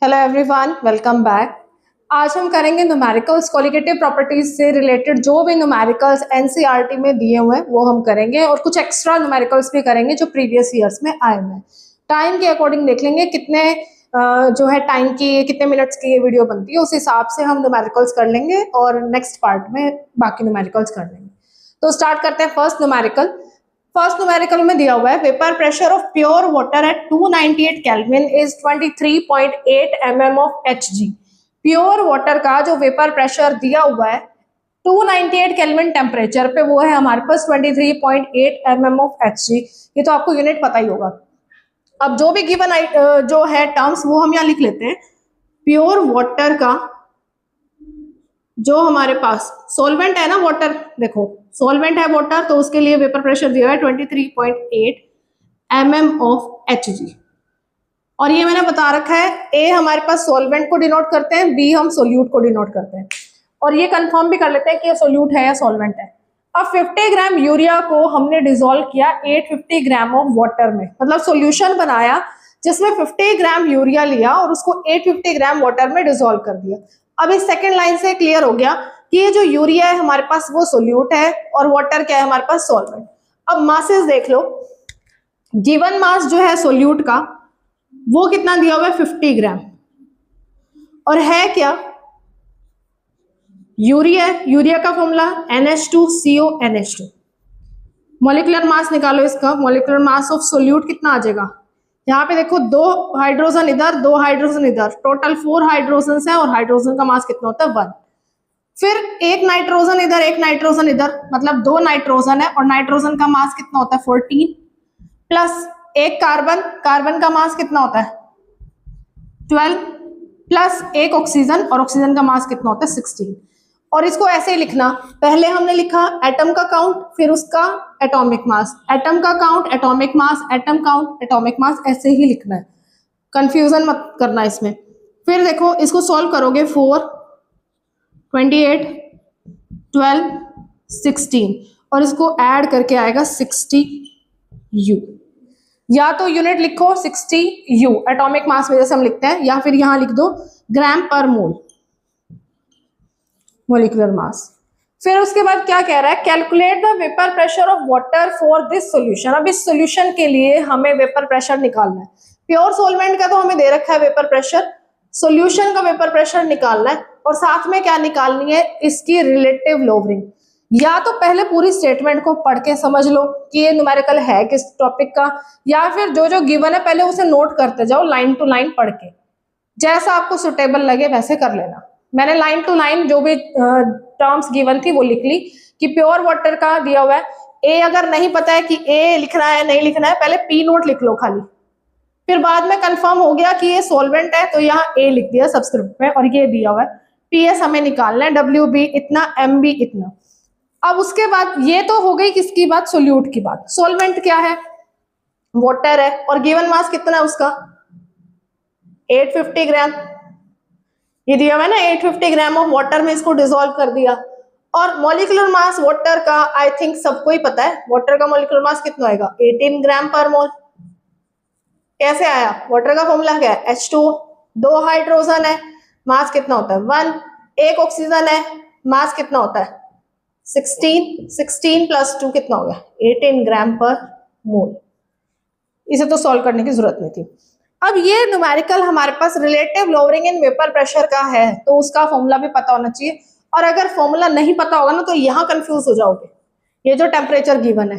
Hello everyone, welcome back. आज हम करेंगे न्यूमेरिकल्स, क्वालिटेटिव प्रॉपर्टीज से रिलेटेड जो भी न्यूमेरिकल्स एनसीईआरटी में दिए हुए हैं वो हम करेंगे और कुछ एक्स्ट्रा न्यूमेरिकल्स भी करेंगे जो प्रीवियस ईयर्स में आए हुए हैं। टाइम के अकॉर्डिंग देख लेंगे कितने जो है टाइम की कितने मिनट्स की ये वीडियो बनती है, उस हिसाब से हम न्यूमेरिकल्स कर लेंगे और नेक्स्ट पार्ट में बाकी न्यूमेरिकल्स कर लेंगे। तो स्टार्ट करते हैं। फर्स्ट न्यूमेरिकल में दिया हुआ है vapour pressure of pure water at 298 kelvin is 23.8 mm of Hg। Pure water का जो वेपर प्रेशर दिया हुआ है 298 केल्विन टेम्परेचर पे वो है हमारे पास 23.8 mm ऑफ Hg। ये तो आपको यूनिट पता ही होगा। अब जो भी गिवन जो है टर्म्स वो हम यहाँ लिख लेते हैं। प्योर वाटर का जो हमारे पास सॉल्वेंट है ना, वाटर, देखो सॉल्वेंट है वाटर, तो उसके लिए वेपर प्रेशर दिया है 23.8 mm ऑफ Hg। और ये मैंने बता रखा है, ए हमारे पास सॉल्वेंट को डिनोट करते हैं, बी हम सोल्यूट को डिनोट करते हैं। और ये कंफर्म भी कर लेते हैं कि ये सोल्यूट है या सॉल्वेंट है। अब 50 ग्राम यूरिया को हमने डिसॉल्व किया 850 ग्राम ऑफ वाटर में, मतलब सोल्यूशन बनाया जिसमें 50 ग्राम यूरिया लिया और उसको 850 ग्राम वाटर में डिसॉल्व कर दिया। अब इस सेकेंड लाइन से क्लियर हो गया कि ये जो यूरिया है हमारे पास वो सोल्यूट है और वाटर क्या है हमारे पास, सॉल्वेंट। अब मासेस देख लो, गिवन मास जो है सोल्यूट का वो कितना दिया हुआ है 50 ग्राम, और है क्या, यूरिया। यूरिया का फॉर्मूला NH2CONH2। मॉलिक्यूलर मास निकालो इसका, मॉलिक्यूलर मास ऑफ सोल्यूट कितना आ जाएगा। यहाँ पे देखो 2 हाइड्रोजन इधर 2 हाइड्रोजन इधर, टोटल 4 हाइड्रोजन है और हाइड्रोजन का मास कितना होता है 1। फिर एक नाइट्रोजन इधर एक नाइट्रोजन इधर, मतलब 2 नाइट्रोजन है और नाइट्रोजन का मास कितना होता है 14, प्लस एक कार्बन, कार्बन का मास कितना होता है 12, प्लस एक ऑक्सीजन और ऑक्सीजन का मास कितना होता है 16। और इसको ऐसे ही लिखना, पहले हमने लिखा एटम का काउंट फिर उसका एटॉमिक मास, एटम का count atomic mass, atom count atomic mass, ऐसे ही लिखना है, कंफ्यूजन मत करना इसमें। फिर देखो इसको सॉल्व करोगे 4, 28, 12, 16 और इसको ऐड करके आएगा 60U। या तो यूनिट लिखो 60U एटॉमिक मास में जैसे हम लिखते हैं, या फिर यहां लिख दो ग्राम पर मोल मोलिकुलर मास। फिर उसके बाद क्या कह रहा है, calculate the vapour pressure of water for this solution. अब इस सॉल्यूशन के लिए हमें वेपर प्रेशर निकालना है। प्योर सॉल्वेंट का तो हमें दे रखा है वेपर प्रेशर, सॉल्यूशन का वेपर प्रेशर निकालना है और साथ में क्या निकालनी है, इसकी रिलेटिव लोवरिंग। या तो पहले पूरी स्टेटमेंट को पढ़ के समझ लो कि ये न्यूमेरिकल है किस टॉपिक का, या फिर जो जो गिवन है पहले उसे नोट करते जाओ लाइन टू लाइन पढ़ के, जैसा आपको सुटेबल लगे वैसे कर लेना। मैंने लाइन टू लाइन जो भी टर्म्स गिवन थी वो लिख ली कि प्योर वाटर का दिया हुआ है। ए अगर नहीं पता है कि ए लिखना है नहीं लिखना है, पहले पी नोट लिख लो खाली, फिर बाद में कंफर्म हो गया कि ये सॉल्वेंट है तो यहाँ ए लिख दिया सबस्क्रिप्ट में, और ये दिया हुआ है पीएस हमें निकालना है, WB इतना, MB इतना। अब उसके बाद ये तो हो गई किसकी बात, सोल्यूट की बात। सॉल्वेंट क्या है, वाटर है, और गिवन मास कितना है उसका 850 ग्राम। ये दिया हुआ है ना 850 ग्राम ऑफ वाटर में इसको डिसॉल्व कर दिया। और मॉलिक्यूलर मास वाटर का आई थिंक सबको ही पता है, वाटर का मॉलिक्यूलर मास कितना आएगा 18 ग्राम पर मोल। कैसे आया, वाटर का फॉर्मूला क्या है H2, 2 हाइड्रोजन है, मास कितना होता है 1, एक ऑक्सीजन है, मास कितना होता है 16 प्लस 2 कितना हो गया 18 ग्राम पर मोल। इसे तो सॉल्व करने की जरूरत नहीं थी। अब ये न्यूमेरिकल हमारे पास relative lowering in vapour pressure का है तो उसका फॉर्मूला भी पता होना चाहिए, और अगर फॉर्मूला नहीं पता होगा ना तो यहाँ कंफ्यूज हो जाओगे। ये जो टेम्परेचर गिवन है,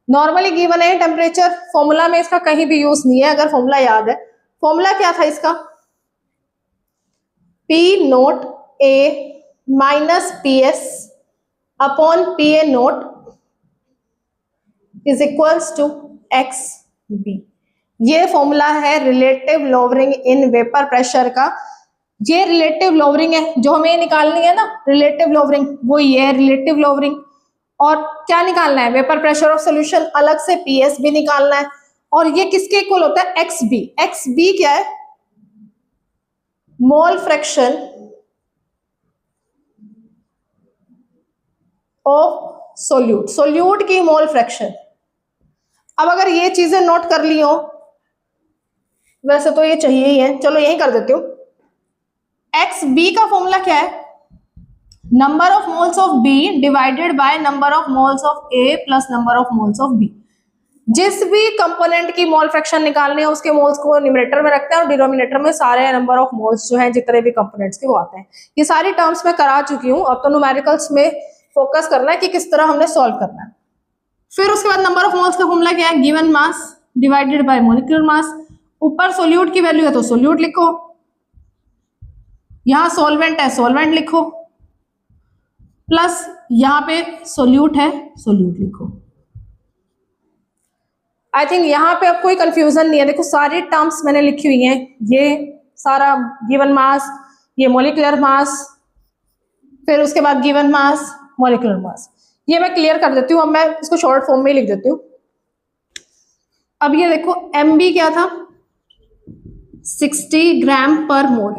नॉर्मली गिवन है टेम्परेचर, फॉर्मूला में इसका कहीं भी यूज नहीं है। अगर फॉर्मूला याद है, फॉर्मूला क्या था इसका, P naught A minus PS upon PA naught is equals to XB। ये फॉर्मूला है relative lowering in vapour pressure का। ये रिलेटिव लोवरिंग है जो हमें निकालनी है ना, रिलेटिव लोवरिंग, वो ये है रिलेटिव लोवरिंग। और क्या निकालना है, वेपर प्रेशर ऑफ सॉल्यूशन, अलग से PS भी निकालना है। और ये किसके इक्वल होता है XB। XB क्या है, mole fraction of solute, solute की मोल फ्रैक्शन। अब अगर ये चीजें नोट कर ली हो, वैसे तो ये चाहिए ही है, चलो यही कर देती हूँ, एक्स बी का फॉर्मूला क्या है, number of moles of B divided by number of moles of A plus number of moles of B. जिस भी कंपोनेंट की मोल फ्रैक्शन निकालने है उसके मोल्स को न्यूमरेटर में रखते हैं और डिनोमिनेटर में सारे नंबर ऑफ मोल्स जो हैं जितने भी कंपोनेंट्स के वो आते हैं। ये सारी टर्म्स मैं करा चुकी हूँ, अब तो न्यूमेरिकल्स में फोकस करना है कि किस तरह हमने सॉल्व करना है। फिर उसके बाद नंबर ऑफ मोल्स का फॉर्मूला क्या है, given mass divided by molecular mass. ऊपर सोल्यूट की वैल्यू है तो सोल्यूट लिखो, यहां सॉल्वेंट है सॉल्वेंट लिखो, प्लस यहां पे सोल्यूट है सोल्यूट लिखो। आई थिंक यहाँ पे अब कोई कंफ्यूजन नहीं है, देखो सारी टर्म्स मैंने लिखी हुई हैं, ये सारा गिवन मास, ये मोलिकुलर मास, फिर उसके बाद गिवन मास मोलिकुलर मास, ये मैं क्लियर कर देती हूँ। अब मैं इसको शॉर्ट फॉर्म में लिख देती हूँ। अब ये देखो MB क्या था, 60 ग्राम पर मोल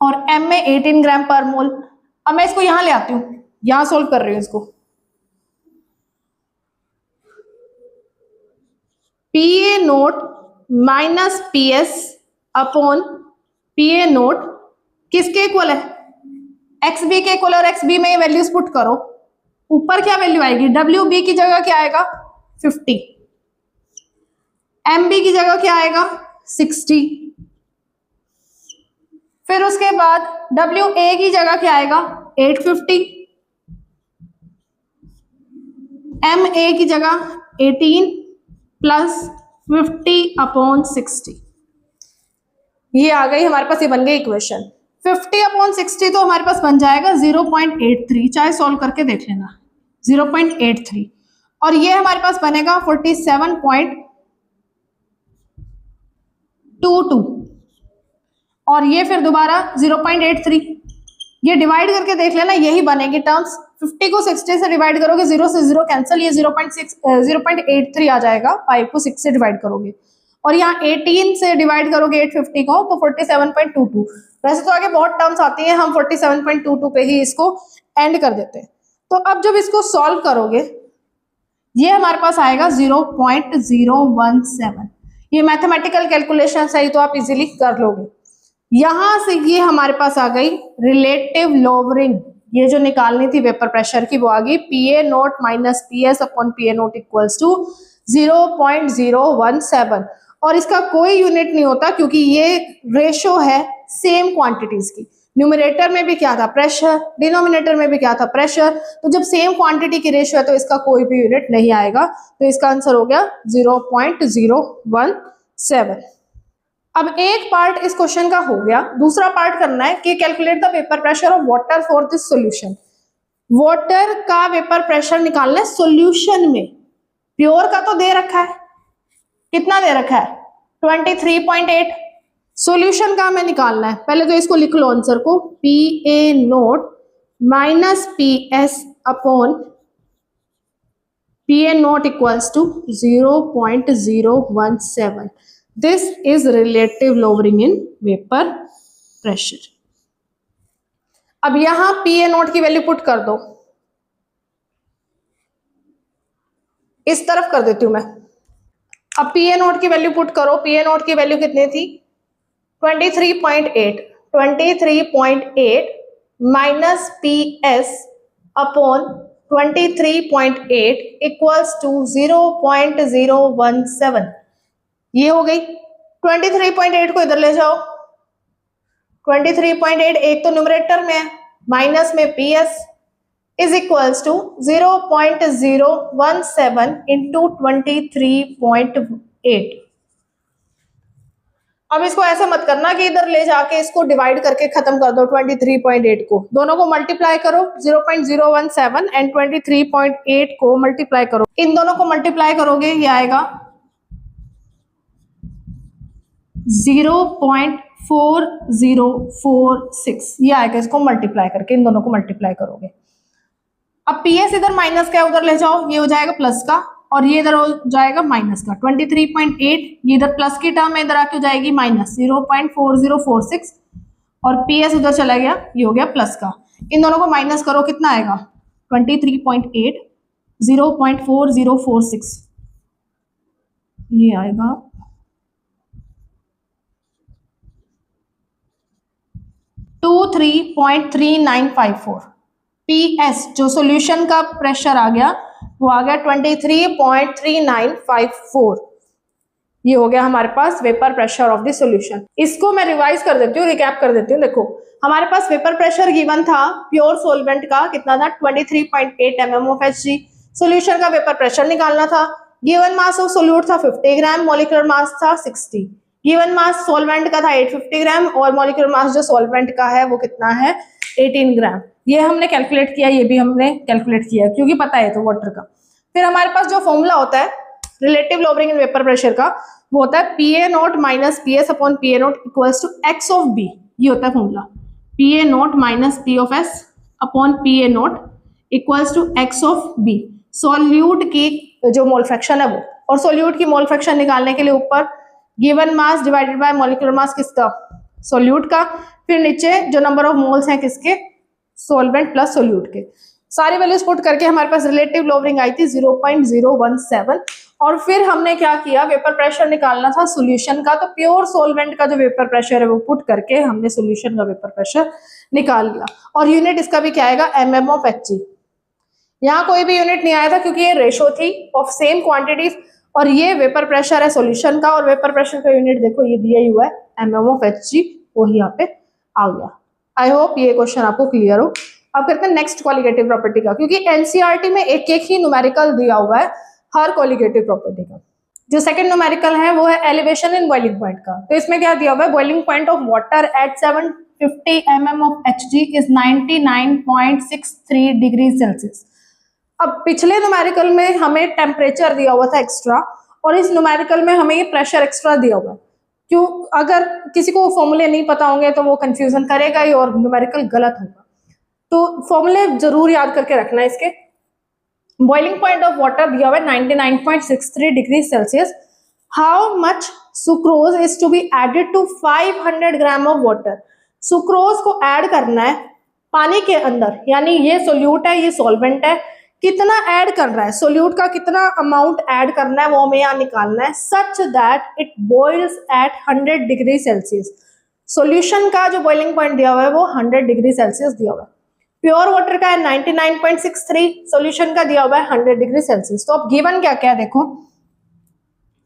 और M में 18 ग्राम पर मोल। अब मैं इसको यहां ले आती हूँ, यहां सोल्व कर रही हूँ इसको। PA naught minus PS upon PA note किसके इक्वल है, XB के इक्वल, और XB में ये वैल्यूज पुट करो। ऊपर क्या वैल्यू आएगी, WB की जगह क्या आएगा 50, MB की जगह क्या आएगा 60, फिर उसके बाद WA की जगह क्या आएगा 850, MA की जगह 18 प्लस 50 अपॉन 60। ये आ गई हमारे पास, ये बन गई इक्वेशन। 50 अपॉन 60 तो हमारे पास बन जाएगा 0.83, चाहे सॉल्व करके देख लेना 0.83, और ये हमारे पास बनेगा 47.22, और ये फिर दोबारा 0.83, ये डिवाइड करके देख लेना, यही बनेगी टर्म्स। 50 को 60 से डिवाइड करोगे, 0 से 0 कैंसिल, ये 0.83 आ जाएगा। 5 को 6 से डिवाइड करोगे, और यहाँ 18 से डिवाइड करोगे 850 को तो 47.22। वैसे तो आगे बहुत टर्म्स आती हैं, हम 47.22 पे ही इसको एंड कर देते हैं। तो अब जब इसको सॉल्व करोगे ये हमारे पास आएगा 0.017। ये मैथमेटिकल कैलकुलेशन है तो आप इजीली कर लोगे। यहां से ये हमारे पास आ गई रिलेटिव लोवरिंग, ये जो निकालनी थी वेपर प्रेशर की वो आ गई PA naught minus PS upon PA naught equals to 0.017, और इसका कोई यूनिट नहीं होता क्योंकि ये रेशो है सेम क्वांटिटीज की। न्यूमरेटर में भी क्या था प्रेशर, डिनोमिनेटर में भी क्या था प्रेशर, तो जब सेम क्वांटिटी की रेशो है तो इसका कोई भी यूनिट नहीं आएगा, तो इसका आंसर हो गया 0.017। अब एक पार्ट इस क्वेश्चन का हो गया, दूसरा पार्ट करना है कि calculate the vapour pressure of water for this solution. Water का वेपर प्रेशर निकालना है सॉल्यूशन में। प्योर का तो दे रखा है, कितना दे रखा है 23.8। सॉल्यूशन का हमें निकालना है, पहले तो इसको लिख लो आंसर को, PA naught minus PS upon PA naught equals to 0.017। This is relative lowering in vapor pressure। अब यहां PA नोट की वैल्यू पुट कर दो, इस तरफ कर देती हूं मैं। अब PA नोट की वैल्यू पुट करो, PA नोट की वैल्यू कितनी थी 23.8, 23.8 minus PS upon 23.8 equals to 0.017। ये हो गई। 23.8 को इधर ले जाओ, 23.8 एक तो न्यूमरेटर में है, माइनस में PS is equals to 0.017 into 23.8। अब इसको ऐसा मत करना कि इधर ले जाके इसको डिवाइड करके खत्म कर दो 23.8 को, दोनों को मल्टीप्लाई करो 0.017 एंड 23.8 को मल्टीप्लाई करो, इन दोनों को मल्टीप्लाई करोगे ये आएगा 0.4046, ये आएगा इसको मल्टीप्लाई करके, इन दोनों को मल्टीप्लाई करोगे। अब PS इधर माइनस का उधर ले जाओ, ये हो जाएगा प्लस का, और ये इधर हो जाएगा माइनस का। 23.8 ये इधर प्लस की टर्म में इधर आके हो जाएगी माइनस 0.4046, और PS उधर चला गया, ये हो गया प्लस का। इन दोनों को माइनस करो, कितना आएगा 23.8 0.4046, ये आएगा 23.3954। PS जो सॉल्यूशन का प्रेशर आ गया वो आ गया 23.3954। ये हो गया हमारे पास vapour pressure of the solution. इसको मैं रिवाइज कर देती हूँ, रिकैप कर देती हूँ। देखो हमारे पास वेपर प्रेशर गिवन था प्योर सॉल्वेंट का कितना था 23.8 mm ऑफ Hg। सॉल्यूशन का वेपर प्रेशर निकालना था। गिवन मास ऑफ सोल्यूट था 50 ग्राम, मॉलिक्यूलर मास था 60। गिवन मास सॉल्वेंट का था 850 ग्राम और मॉलिक्यूलर मास जो सॉल्वेंट का है वो कितना है 18 ग्राम। ये हमने कैलकुलेट किया, ये भी हमने कैलकुलेट किया क्योंकि पता है तो वाटर का। फिर हमारे पास जो फॉर्मूला होता है relative lowering in vapour pressure का वो होता है PA naught minus PS upon PA naught equals to X of B। ये होता है formula PA naught minus P of S upon PA naught equals to X of B। Solute की जो mole fraction है वो, और सॉल्यूट की mole fraction निकालने के लिए ऊपर given mass divided by molecular mass किसका सॉल्यूट का, फिर नीचे जो नंबर ऑफ मोल्स हैं किसके सॉल्वेंट प्लस सॉल्यूट के। सारी वैल्यूज पुट करके हमारे पास रिलेटिव लॉवरिंग आई थी 0.017। और फिर हमने क्या किया वेपर प्रेशर निकालना था सॉल्यूशन का, तो प्योर सॉल्वेंट का जो वेपर प्रेशर है वो पुट करके हमने सॉल्यूशन का वेपर प्रेशर निकाल लिया। और यूनिट इसका भी क्या आएगा mm ऑफ Hg। यहाँ कोई भी यूनिट नहीं आया था क्योंकि ये रेशो थी ऑफ सेम क्वांटिटीज और ये वेपर प्रेशर है सॉल्यूशन का, और वेपर प्रेशर का यूनिट देखो ये दिया ही हुआ है mm ऑफ Hg, वही यहाँ पे आ गया। आई होप ये क्वेश्चन आपको क्लियर हो। अब करते हैं नेक्स्ट क्वालिटेटिव प्रॉपर्टी का, क्योंकि एनसीईआरटी में एक एक ही न्यूमेरिकल दिया हुआ है हर क्वालिटेटिव प्रॉपर्टी का। जो सेकंड न्यूमेरिकल है वो है एलिवेशन इन बॉइलिंग पॉइंट का। तो इसमें क्या दिया हुआ है boiling point of water at 750 mm of Hg is 99.63 degree Celsius. अब पिछले न्यूमेरिकल में हमें टेम्परेचर दिया हुआ था एक्स्ट्रा और इस न्यूमेरिकल में हमें ये प्रेशर एक्स्ट्रा दिया हुआ है। क्यों? अगर किसी को फॉर्मूले नहीं पता होंगे तो वो कंफ्यूजन करेगा ही और न्यूमेरिकल गलत होगा। तो फॉर्मूले जरूर याद करके रखना है इसके। बॉइलिंग पॉइंट ऑफ वाटर दिया हुआ है 99.63 degree Celsius. How much sucrose is to be added to 500 gram of water. Sucrose को ऐड करना है पानी के अंदर, यानी ये सोल्यूट है ये सॉल्वेंट है, कितना ऐड कर रहा है सोल्यूट का, कितना अमाउंट ऐड करना है वो हमें यहाँ निकालना है, such that it boils at 100 degree Celsius. Solution का जो बॉइलिंग पॉइंट दिया हुआ है वो 100 डिग्री सेल्सियस दिया हुआ है। प्योर वाटर का है 99.63, सॉल्यूशन का दिया हुआ है 100 डिग्री सेल्सियस। तो अब गिवन क्या क्या है देखो,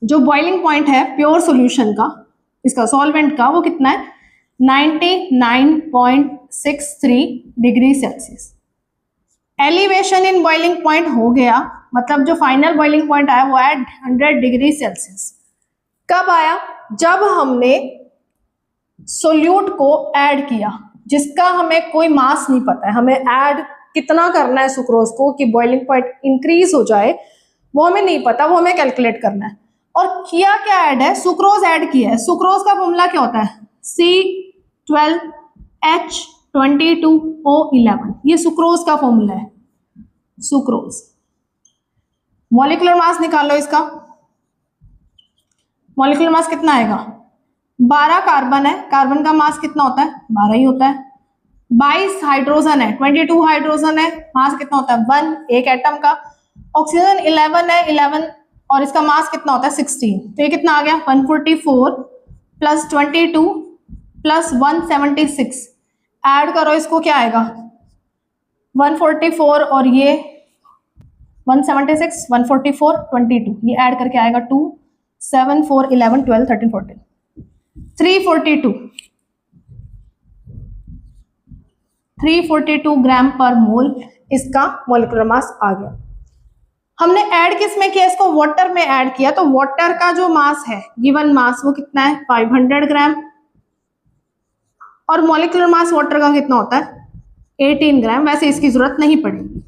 जो बॉइलिंग पॉइंट है प्योर सॉल्यूशन का इसका सॉल्वेंट का वो कितना है 99.63 degree Celsius. Elevation in boiling point हो गया, मतलब जो फाइनल बॉइलिंग पॉइंट आया वो है 100 डिग्री सेल्सियस। कब आया? जब हमने सोल्यूट को ऐड किया जिसका हमें कोई मास नहीं पता है, हमें ऐड कितना करना है सुक्रोज को कि बॉइलिंग पॉइंट इंक्रीज हो जाए वो हमें नहीं पता, वो हमें कैलकुलेट करना है। और किया क्या ऐड है? सुक्रोज ऐड किया है। सुक्रोज का फॉर्मूला क्या होता है C12H22O11, ये सुक्रोज का फॉर्मूला है। सुक्रोज मॉलिक्यूलर मास निकालो इसका, मॉलिक्यूलर मास कितना आएगा 12 कार्बन है, कार्बन का मास कितना होता है 12 ही होता है। 22 हाइड्रोजन है, 22 हाइड्रोजन है, मास कितना होता है 1 एक एटम का। ऑक्सीजन 11 है, 11 और इसका मास कितना होता है 16। तो ये कितना आ गया 144 प्लस 22 प्लस 176, ऐड करो इसको क्या आएगा 144 और ये 176 144 22, ये ऐड करके आएगा 2 7 4 11 12 13 14 342 ग्राम पर मोल इसका मॉलिक्यूलर मास आ गया। हमने ऐड किस में किया? इसको वाटर में ऐड किया। तो वाटर का जो मास है गिवन मास वो कितना है 500 ग्राम और मॉलिक्यूलर मास वाटर का कितना होता है 18 ग्राम। वैसे इसकी जरूरत नहीं पड़ेगी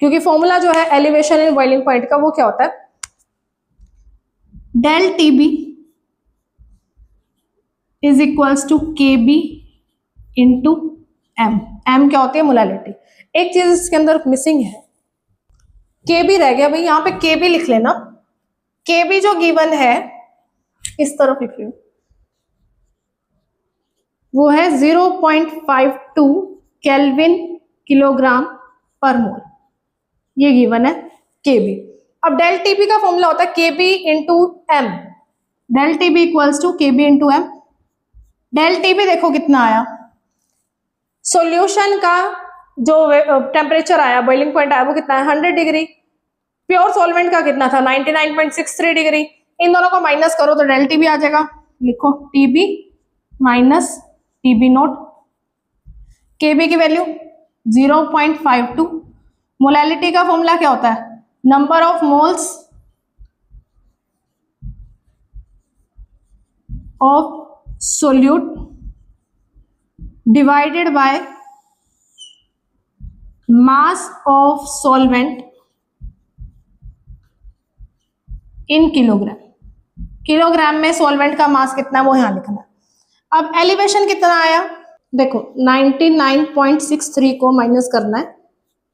क्योंकि फॉर्मूला जो है एलिवेशन इन बॉइलिंग पॉइंट का वो क्या होता है del TB is equals to KB into M। M क्या होती है मोलालिटी। एक चीज इसके अंदर मिसिंग है, KB रह गया भाई, यहाँ पे KB लिख लेना। KB जो गिवन है इस तरफ लिख लो, वो है 0.52 केल्विन किलोग्राम पर मोल, ये गिवन है KB। अब डेल TB का फॉर्मूला होता है KB into M। Del TB equals to KB into M। Del T भी देखो कितना आया, सॉल्यूशन का जो टेम्परेचर आया, बॉइलिंग पॉइंट आया, वो कितना है 100 डिग्री। प्योर सॉल्वेंट का कितना था 99.63 डिग्री। इन दोनों को माइनस करो तो डेल टी भी आ जाएगा, लिखो टीबी माइनस टीबी नोट। केबी की वैल्यू 0.52। मोलैलिटी का फॉर्मूला क्या होता है, number of moles of solute divided by mass of solvent in kilogram. Kilogram में सॉल्वेंट का मास कितना है वो यहां लिखना है। अब एलिवेशन कितना आया, देखो 99.63 को माइनस करना है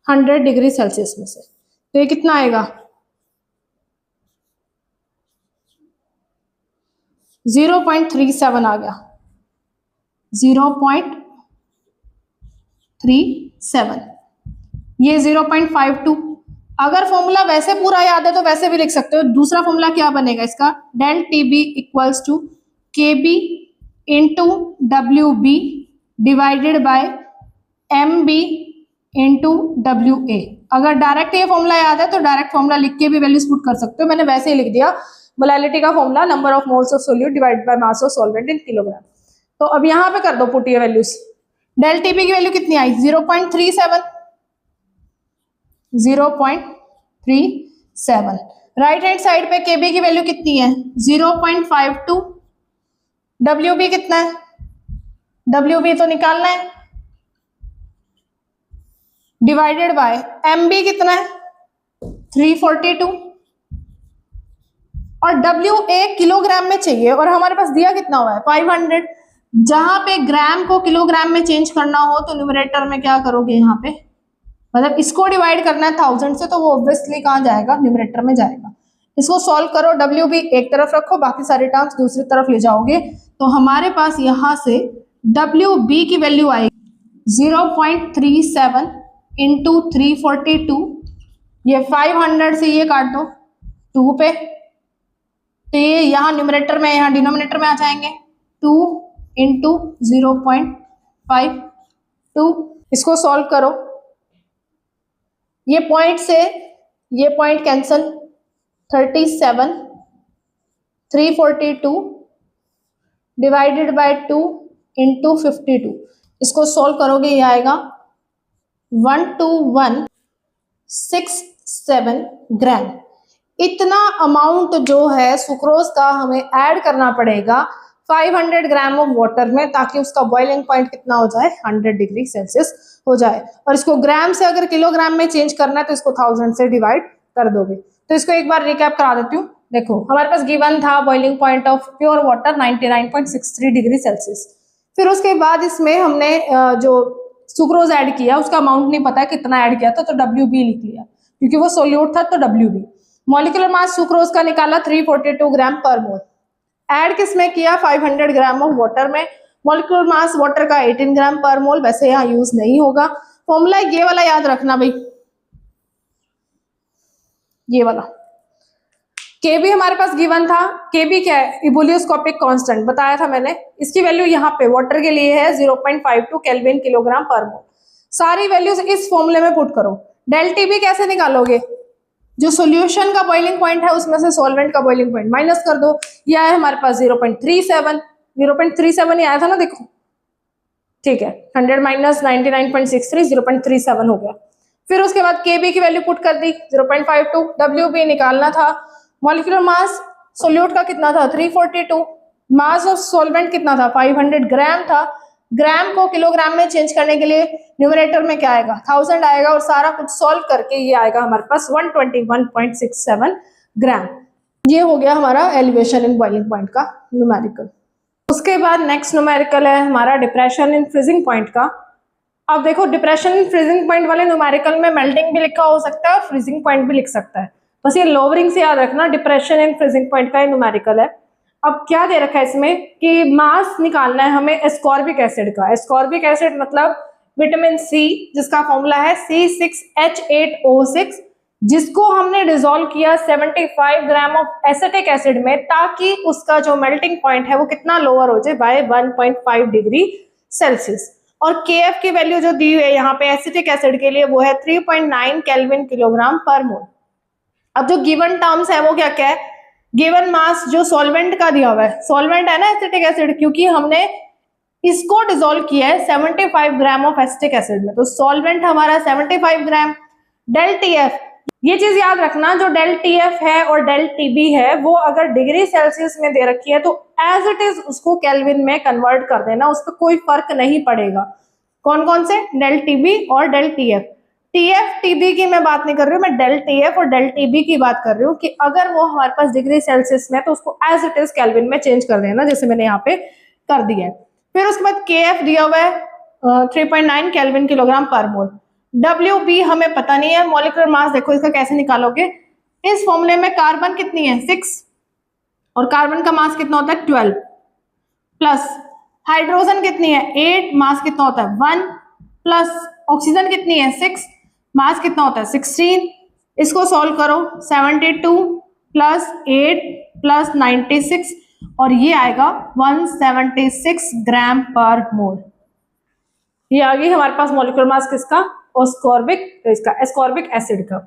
100 डिग्री सेल्सियस में से, तो ये कितना आएगा 0.37 आ गया, 0.37, ये 0.52। अगर फॉर्मूला वैसे पूरा याद है तो वैसे भी लिख सकते हो। दूसरा फॉर्मूला क्या बनेगा इसका, del T B equals to K B into W B divided by M B into W A. अगर डायरेक्ट ये फॉर्मूला याद है तो डायरेक्ट फॉर्मूला लिख के भी वैल्यूज पुट कर सकते हो, मैंने वैसे ही लिख दिया मोलैलिटी का formula number of moles of solute divided by mass of solvent in kilogram. तो अब यहां पे कर दो पुट ये वैल्यूज। डेल टी बी की वैल्यू कितनी आई 0.37, 0.37। राइट हैंड साइड पे केबी की वैल्यू कितनी है 0.52। डब्ल्यू बी कितना है, डब्ल्यू बी तो निकालना है, डिवाइडेड बाय एम बी कितना है 342, और डब्ल्यू ए किलोग्राम में चाहिए और हमारे पास दिया कितना हुआ है 500। जहां पे ग्राम को किलोग्राम में चेंज करना हो तो न्यूमरेटर में क्या करोगे, यहाँ पे मतलब इसको डिवाइड करना है 1000 से, तो वो ऑब्वियसली कहाँ जाएगा, न्यूमरेटर में जाएगा। इसको सॉल्व करो, डब्ल्यू बी एक तरफ रखो, बाकी सारे टर्म्स दूसरी तरफ ले जाओगे, तो हमारे पास यहां से डब्ल्यू बी की वैल्यू आएगी 0.37 इंटू 342। ये 500 से ये काट दो 2 पे, तो ये यहाँ न्यूमरेटर में यहाँ डिनोमिनेटर में आ जाएंगे 2 इंटू 0.52। इसको सॉल्व करो, ये पॉइंट से ये point cancel, 37 342 divided by 2 into 52। इसको सॉल्व करोगे ये आएगा 12167 ग्राम। इतना अमाउंट जो है सुक्रोज का हमें ऐड करना पड़ेगा 500 ग्राम ऑफ वाटर में, ताकि उसका बॉइलिंग पॉइंट कितना हो जाए 100 डिग्री सेल्सियस हो जाए। और इसको ग्राम से अगर किलोग्राम में चेंज करना है तो इसको 1000 से डिवाइड कर दोगे। तो इसको एक बार रिकैप करा देती हूँ। देखो हमारे पास गिवन था boiling point of pure water 99.63 degree Celsius. फिर उसके बाद इसमें हमने जो सुक्रोज ऐड किया उसका अमाउंट नहीं पता है कितना ऐड किया था, तो WB लिख लिया क्योंकि वो सोल्यूट था, तो WB। मॉलिक्यूलर मास सुक्रोज का निकाला 342 ग्राम पर मोल। ऐड किसमें किया 500 ग्राम ऑफ वाटर में। मॉलिक्यूलर मास वाटर का 18 ग्राम पर मोल, वैसे यहाँ यूज नहीं होगा। फॉर्मूला ये वाला याद रखना भाई, ये वाला। केबी हमारे पास गिवन था, केबी क्या है, इबुलियोस्कोपिक कांस्टेंट बताया था मैंने। इसकी वैल्यू यहाँ पे वाटर के लिए है 0.52 केल्विन किलोग्राम पर मोल। सारी वैल्यूज इस फॉर्मूले में पुट करो। डेल टीबी कैसे निकालोगे, जो सॉल्यूशन का बॉइलिंग पॉइंट है उसमें से सॉल्वेंट का बॉइलिंग पॉइंट माइनस कर दो। यह है हमारे पास 0.37 ही आया था ना, देखो ठीक है, 100 माइनस 99.63 0.37 हो गया। फिर उसके बाद केबी की वैल्यू पुट कर दी 0.52। डब्ल्यूबी निकालना था। मॉलिक्यूलर मास सोल्यूट का कितना था 342। मास ऑफ सॉल्वेंट कितना था 500 ग्राम था। ग्राम को किलोग्राम में चेंज करने के लिए न्यूमरेटर में क्या आएगा 1000 आएगा, और सारा कुछ सॉल्व करके ये आएगा हमारे पास 121.67 ग्राम। ये हो गया हमारा एलिवेशन इन बॉइलिंग पॉइंट का न्यूमेरिकल। उसके बाद नेक्स्ट न्यूमेरिकल है हमारा डिप्रेशन इन फ्रीजिंग पॉइंट का। अब देखो डिप्रेशन इन फ्रीजिंग पॉइंट वाले न्यूमेरिकल में मेल्टिंग भी लिखा हो सकता है और फ्रीजिंग पॉइंट भी लिख सकता है, बस ये लोअरिंग से याद रखना। डिप्रेशन इन फ्रीजिंग पॉइंट का न्यूमेरिकल है। अब क्या दे रखा है इसमें कि मास निकालना है हमें एस्कॉर्बिक एसिड का। एस्कॉर्बिक एसिड मतलब विटामिन सी, जिसका फॉर्मूला है C6H8O6। जिसको हमने डिसॉल्व किया 75 ग्राम ऑफ एसिटिक एसिड में, ताकि उसका जो मेल्टिंग पॉइंट है वो कितना लोअर हो जाए, बाय 1.5 डिग्री सेल्सियस। और केएफ की वैल्यू जो दी हुई है यहाँ पे एसिटिक एसिड के लिए वो है 3.9 केल्विन किलोग्राम पर मोल। अब जो गिवन टर्म्स है वो क्या क्या है, गिवन मास जो सॉल्वेंट का दिया हुआ है, सॉल्वेंट है ना एसिटिक एसिड, क्योंकि हमने इसको डिसॉल्व किया है 75 ग्राम ऑफ एसिटिक एसिड में, तो सॉल्वेंट हमारा 75 ग्राम। डेल टीएफ, ये चीज याद रखना, जो डेल टीएफ है और डेल टीबी है वो अगर डिग्री सेल्सियस में दे रखी है तो एज इट इज उसको केल्विन में कन्वर्ट कर देना, उस पर कोई फर्क नहीं पड़ेगा। कौन कौन से, डेल टीबी और डेल टीएफ। टीएफ टीबी की मैं बात नहीं कर रही हूँ, मैं डेल टीएफ और डेल टीबी की बात कर रही हूँ कि अगर वो हमारे पास डिग्री सेल्सियस में तो उसको एज इट इज केल्विन में चेंज कर देना, जैसे मैंने यहाँ पे कर दिया है। फिर उसके बाद केएफ दिया हुआ है 3.9 केल्विन किलोग्राम पर मोल। WB हमें पता नहीं है, मॉलिक्यूलर मास देखो इसका कैसे निकालोगे, इस फॉर्मूले में कार्बन कितनी है 6 और कार्बन का मास कितना होता है 12, प्लस हाइड्रोजन कितनी है 8, मास कितना होता है 1, प्लस ऑक्सीजन कितनी है 6, मास कितना होता है 16। इसको सॉल्व करो, 72 प्लस 8 प्लस 96 और ये आएगा 176 ग्राम पर मोल। ये आ गई हमारे पास मॉलिक्यूलर मास किसका, एस्कॉर्बिक एसिड का।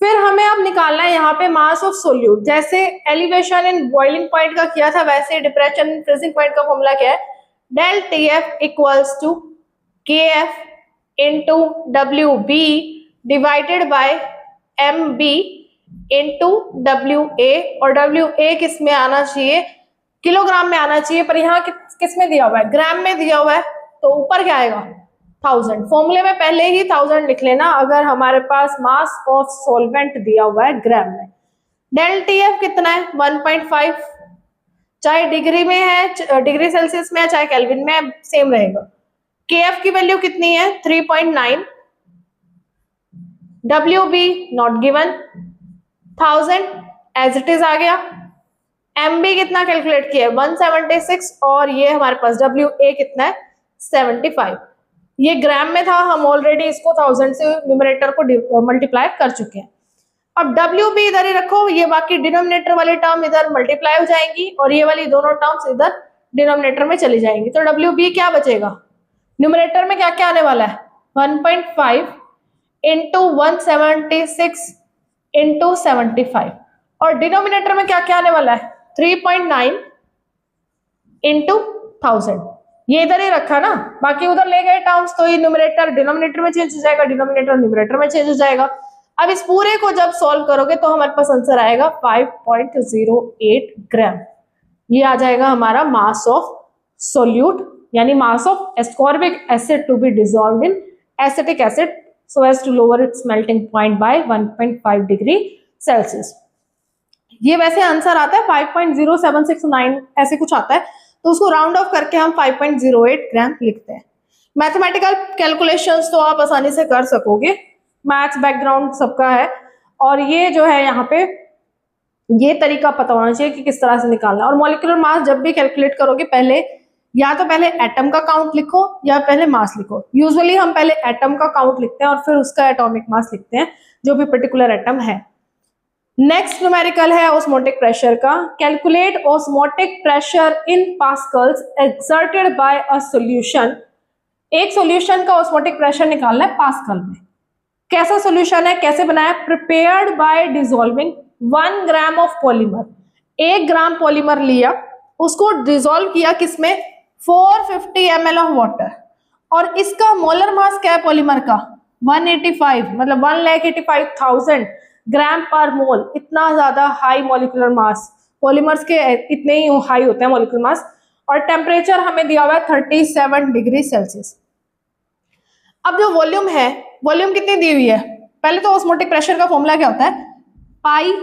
फिर हमें अब निकालना है यहाँ पे मास ऑफ सोल्यूट। जैसे एलिवेशन इन बॉइलिंग पॉइंट का किया था, वैसे डिप्रेशन इन फ्रीजिंग पॉइंट का फॉर्मूला क्या है, del TF equals to KF into WB divided by MB into WA, और डब्ल्यूए किस में आना चाहिए, किलोग्राम में आना चाहिए, पर यहाँ किस में दिया हुआ है, ग्राम में दिया हुआ है, तो ऊपर क्या आएगा 1000। फॉर्मूले में पहले ही 1000 लिख लेना अगर हमारे पास मास ऑफ सॉल्वेंट दिया हुआ है ग्राम में। डेल टीएफ कितना है 1.5, चाहे डिग्री में है, डिग्री सेल्सियस में है, चाहे केल्विन में है, सेम रहेगा। केएफ की वैल्यू कितनी है 3.9, WB not given, 1000 as it is आ गया। MB कितना कैलकुलेट किया है 176 और ये हमारे पास WA कितना है 75। ये ग्राम में था, हम ऑलरेडी इसको 1000 से न्यूमरेटर को मल्टीप्लाई कर चुके हैं। अब WB इधर ही रखो, ये बाकी डिनोमिनेटर वाली टर्म इधर मल्टीप्लाई हो जाएंगी और ये वाली दोनों टर्म्स इधर डिनोमिनेटर में चली जाएंगी, तो WB क्या बचेगा, न्यूमरेटर में क्या क्या आने वाला है 1.5 इंटू 176 इंटू 75, और डिनोमिनेटर में क्या क्या आने वाला है 3.9 इंटू 1000। ये इधर ही रखा ना, बाकी उधर ले गए टर्म्स, तो ये न्यूमरेटर डिनोमिनेटर में चेंज हो जाएगा, डिनोमिनेटर न्यूमरेटर में चेंज हो जाएगा। अब इस पूरे को जब सॉल्व करोगे तो हमारे पास आंसर आएगा 5.08 ग्राम। ये आ जाएगा हमारा मास ऑफ सोल्यूट, यानी mass of ascorbic acid to be dissolved in acetic acid so as to lower its melting point by 1.5 degree Celsius. ये वैसे आंसर आता है 5.0769 ऐसे कुछ आता है, तो उसको राउंड ऑफ करके हम 5.08 ग्राम लिखते हैं। मैथमेटिकल कैलकुलेशंस तो आप आसानी से कर सकोगे, मैथ्स बैकग्राउंड सबका है, और ये जो है यहाँ पे ये तरीका पता होना चाहिए कि किस तरह से निकालना। और मॉलिक्यूलर मास जब भी कैलकुलेट करोगे पहले या तो पहले एटम का काउंट लिखो या पहले मास लिखो। यूजुअली हम पहले एटम का काउंट लिखते हैं और फिर उसका एटॉमिक मास लिखते हैं जो भी पर्टिकुलर एटम है। नेक्स्ट न्यूमेरिकल है ऑस्मोटिक प्रेशर का। Calculate osmotic pressure in pascals exerted by a solution. एक सॉल्यूशन का ऑस्मोटिक प्रेशर निकालना है पास्कल में। कैसा सॉल्यूशन है, कैसे बनाया, prepared by dissolving 1 gram of polymer. 1 gram polymer लिया, उसको डिसॉल्व किया किसमें 450 ml ऑफ वाटर, और इसका मोलर मास क्या है पॉलीमर का 185, मतलब 1,85,000 ग्राम पर मोल। इतना ज्यादा हाई मॉलिक्यूलर मास, पॉलीमर्स के इतने ही हाई होते हैं मॉलिक्यूलर मास। और टेम्परेचर हमें दिया हुआ है 37 डिग्री सेल्सियस। अब जो वॉल्यूम है, वॉल्यूम कितनी दी हुई है, पहले तो ऑस्मोटिक प्रेशर का फॉर्मूला क्या होता है, पाई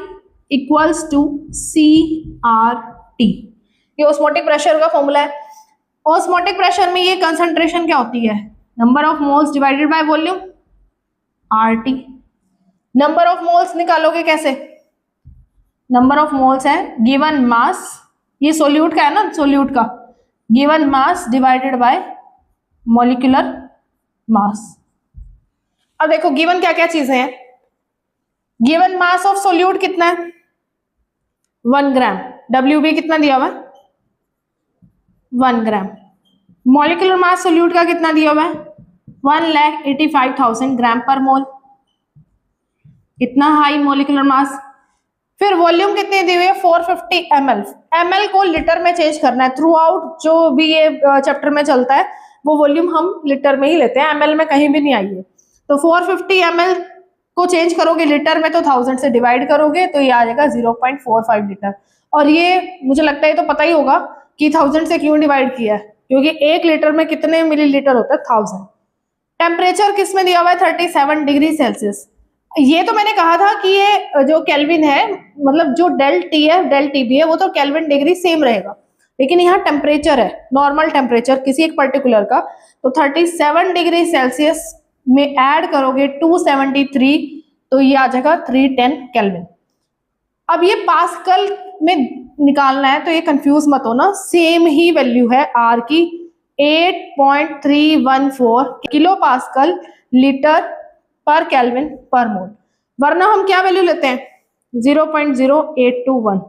इक्वल्स टू CRT। ये ऑस्मोटिक प्रेशर का फॉर्मूला है। ऑस्मोटिक प्रेशर में ये कंसंट्रेशन क्या होती है, number of moles divided by volume RT। Number of moles निकालोगे कैसे, नंबर ऑफ मोल्स है गिवन मास, ये सोल्यूट का है ना, सोल्यूट का given mass divided by molecular mass. अब देखो गिवन क्या क्या चीजें हैं, गिवन मास ऑफ सोल्यूट कितना है 1 ग्राम, WB कितना दिया हुआ है 1 ग्राम। मॉलिक्यूलर मास सोल्यूट का कितना दिया हुआ है 1,85,000 ग्राम पर मोल, इतना हाई मॉलिक्यूलर मास। फिर वॉल्यूम कितनी दी हुई है 450 ml। ml को लीटर में चेंज करना है थ्रू आउट, जो भी ये चैप्टर में चलता है वो वॉल्यूम हम लीटर में ही लेते हैं, ml में कहीं भी नहीं आई है। तो 450 ml को चेंज करोगे लीटर में तो 1000 से डिवाइड करोगे तो ये आ जाएगा 0.45 लीटर। और ये मुझे लगता है तो पता ही होगा कि 1000 से क्यों डिवाइड किया है, क्योंकि 1 लीटर में कितने मिलीलीटर होता है 1000। टेम्परेचर किस में दिया हुआ है 37 डिग्री सेल्सियस। ये तो मैंने कहा था कि ये जो केल्विन है, मतलब जो डेल टी है डेल टी भी है वो तो केल्विन डिग्री सेम रहेगा, लेकिन यहाँ टेम्परेचर है नॉर्मल टेम्परेचर किसी एक पर्टिकुलर का, तो 37 डिग्री सेल्सियस में ऐड करोगे 273 तो ये आ जाएगा 310 केल्विन। अब ये पास्कल में निकालना है तो ये कंफ्यूज मत होना, सेम ही वैल्यू है आर की 8.314 किलो पास्कल लीटर पर केल्विन पर मोल, वरना हम क्या वैल्यू लेते हैं 0.0821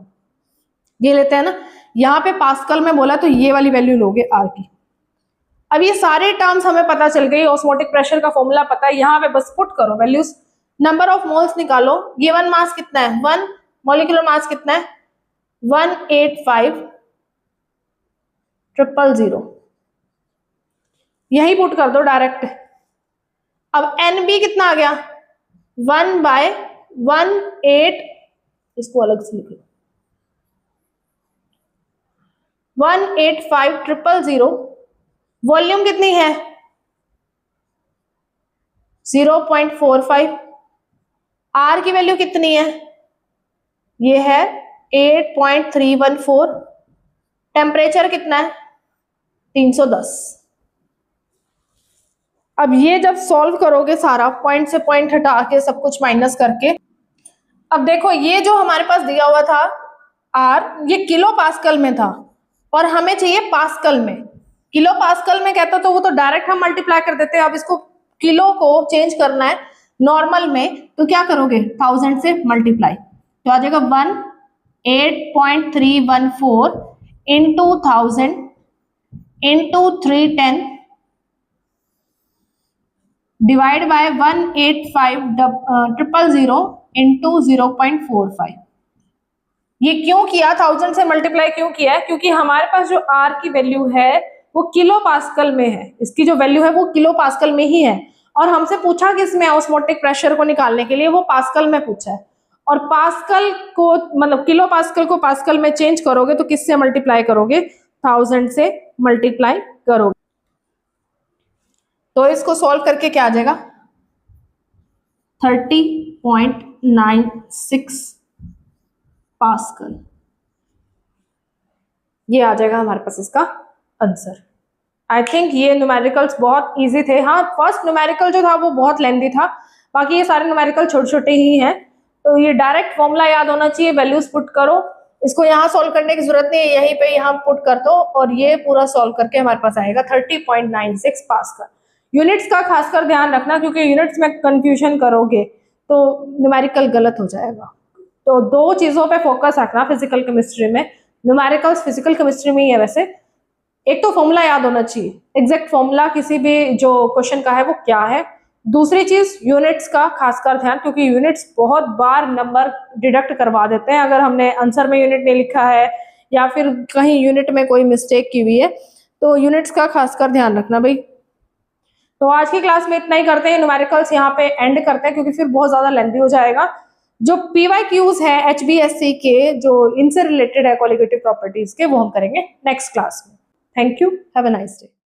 ये लेते हैं ना। यहाँ पे पास्कल में बोला तो ये वाली वैल्यू लोगे आर की। अब ये सारे टर्म्स हमें पता चल गई, ऑस्मोटिक प्रेशर का फॉर्मूला पता है, यहाँ पे बस पुट करो वैल्यूज। नंबर ऑफ मोल्स निकालो, गिवन मास कितना है 1, मॉलिक्यूलर मास कितना है 185,000, यही पुट कर दो डायरेक्ट। अब NB कितना आ गया 1/18, इसको अलग से लिख लो 185,000। वॉल्यूम कितनी है 0.45। R की वैल्यू कितनी है ये है 8.314। टेम्परेचर कितना है 310। अब ये जब सॉल्व करोगे सारा पॉइंट से पॉइंट हटा के सब कुछ माइनस करके, अब देखो ये जो हमारे पास दिया हुआ था R ये किलो पास्कल में था और हमें चाहिए पास्कल में। किलो पास्कल में कहता तो वो तो डायरेक्ट हम मल्टीप्लाई कर देते हैं, अब इसको किलो को चेंज करना है नॉर्मल में तो क्या करोगे 1000 से मल्टीप्लाई तो आ जाएगा 8.314 into 1000 into 310 divide by 185,000 into 0.45। ये क्यों किया 1000 से मल्टीप्लाई क्यों किया है, क्योंकि हमारे पास जो R की वैल्यू है वो किलो पास्कल में है, इसकी जो वैल्यू है वो किलो पास्कल में ही है, और हमसे पूछा किसमें ऑस्मोटिक प्रेशर को निकालने के लिए वो पास्कल में पूछा है। और पास्कल को मतलब किलो पास्कल को पास्कल में चेंज करोगे तो किससे मल्टीप्लाई करोगे 1000 से मल्टीप्लाई करोगे। तो इसको सॉल्व करके क्या आ जाएगा 30.96 पास्कल, ये आ जाएगा हमारे पास इसका आंसर। आई थिंक ये न्यूमेरिकल्स बहुत इजी थे। हाँ फर्स्ट न्यूमेरिकल जो था वो बहुत लेंथी था, बाकी ये सारे न्यूमेरिकल छोटे छोटे ही हैं, तो ये डायरेक्ट फॉर्मूला याद होना चाहिए, वैल्यूज पुट करो, इसको यहाँ सॉल्व करने की जरूरत नहीं है, यहीं पे यहाँ पुट कर दो और ये पूरा सॉल्व करके हमारे पास आएगा 30.96 पास्कल। यूनिट्स का खासकर ध्यान रखना, क्योंकि यूनिट्स में कंफ्यूजन करोगे तो न्यूमेरिकल गलत हो जाएगा। तो दो चीजों पे फोकस रखना फिजिकल केमिस्ट्री में, न्यूमेरिकल्स फिजिकल केमिस्ट्री में ही है वैसे। एक तो फॉर्मूला याद होना चाहिए, एग्जैक्ट फॉर्मूला किसी भी जो क्वेश्चन का है वो क्या है। दूसरी चीज यूनिट्स का खासकर ध्यान, क्योंकि यूनिट्स बहुत बार नंबर डिडक्ट करवा देते हैं अगर हमने आंसर में यूनिट नहीं लिखा है या फिर कहीं यूनिट में कोई मिस्टेक की हुई है, तो यूनिट्स का खासकर ध्यान रखना भाई। तो आज की क्लास में इतना ही करते हैं, न्यूमेरिकल्स यहाँ पे एंड करते हैं क्योंकि फिर बहुत ज्यादा लेंथी हो जाएगा। जो PYQs है HBSC के जो इनसे रिलेटेड है क्वालिटेटिव प्रॉपर्टीज के, वो हम करेंगे नेक्स्ट क्लास में। Thank you, have a nice day.